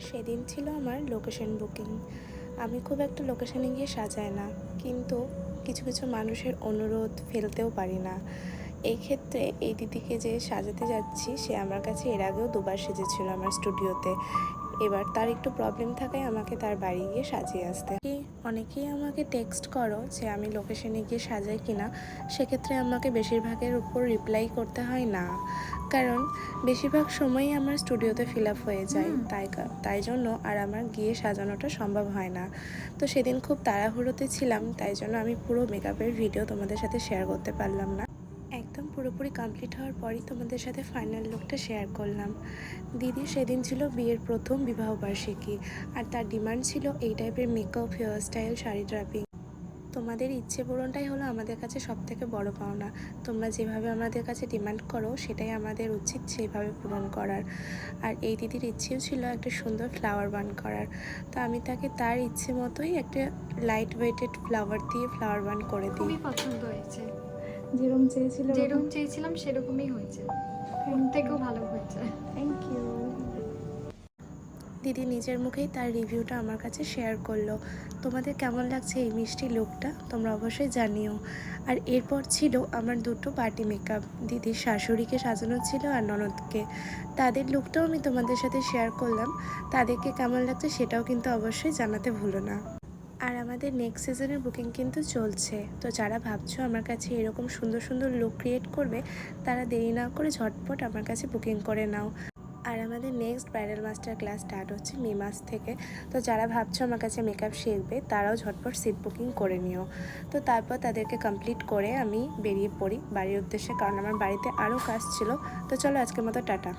সেদিন ছিল আমার লোকেশন বুকিং। আমি খুব একটা লোকেশনে গিয়ে সাজাই না, কিন্তু কিছু কিছু মানুষের অনুরোধ ফেলতেও পারি না। এই ক্ষেত্রে এই দিদিকে যে সাজাতে যাচ্ছি, সে আমার কাছে এর আগেও দুবার সেজেছিল আমার স্টুডিওতে। এবার তার একটু প্রবলেম থাকায় আমাকে তার বাড়ি গিয়ে সাজিয়ে আসতে। অনেকেই আমাকে টেক্সট করো যে আমি লোকেশনে গিয়ে সাজাই কিনা। সেক্ষেত্রে আমাকে বেশিরভাগের উপর রিপ্লাই করতে হয় না, কারণ বেশিরভাগ সময়ই আমার স্টুডিওতে ফিল আপ হয়ে যায়। তাই জন্য আর আমার গিয়ে সাজানোটা সম্ভব হয় না। তো সেদিন খুব তাড়াহুড়োতে ছিলাম, তাই জন্য আমি পুরো মেকআপের ভিডিও তোমাদের সাথে শেয়ার করতে পারলাম না। একদম পুরোপুরি কমপ্লিট হওয়ার পরই তোমাদের সাথে ফাইনাল লুকটা শেয়ার করলাম। দিদি সেদিন ছিল বিয়ের প্রথম বিবাহবার্ষিকী, আর তার ডিমান্ড ছিল এই টাইপের makeup, hair style, sari draping. তোমাদের ইচ্ছে পূরণটাই হলো আমাদের কাছে সবথেকে বড় পাওনা। তোমরা যেভাবে আমাদের কাছে ডিমান্ড করো, সেটাই আমাদের উচিত সেইভাবে পূরণ করার। আর এই দিদির ইচ্ছেও ছিল একটা সুন্দর ফ্লাওয়ার বান করার। তো আমি তাকে তার ইচ্ছে মতোই একটা লাইট ওয়েটেড ফ্লাওয়ার দিয়ে ফ্লাওয়ার বান করে দিই। খুবই পছন্দ হয়েছে, যেরকম চেয়েছিলাম সেরকমই হয়েছে, ওর থেকেও ভালো হয়েছে। Thank you. দিদি নিজের মুখেই তার রিভিউটা আমার কাছে শেয়ার করলো। তোমাদের কেমন লাগছে এই মিষ্টি লুকটা তোমরা অবশ্যই জানিও। আর এরপর ছিল আমার দুটো পার্টি মেকআপ। দিদির শাশুড়িকে সাজানো ছিল আর ননদকে। তাদের লুকটাও আমি তোমাদের সাথে শেয়ার করলাম। তাদেরকে কেমন লাগছে সেটাও কিন্তু অবশ্যই জানাতে ভুলো না। আর আমাদের নেক্সট সিজনের বুকিং কিন্তু চলছে। তো যারা ভাবছো আমার কাছে এরকম সুন্দর সুন্দর লুক ক্রিয়েট করবে, তারা দেরি না করে ঝটপট আমার কাছে বুকিং করে নাও। আর আমাদের next bridal master class start হচ্ছে মে মাস থেকে। তো যারা ভাবছো আমার কাছে মেকআপ শিখবে, তারাও ঝটপট সিট বুকিং করে নিও। তো তারপর তাদেরকে কমপ্লিট করে আমি বেরিয়ে পড়ি বাড়ির উদ্দেশ্যে, কারণ আমার বাড়িতে আরও কাজ ছিল। তো চলো আজকের মতো টাটা।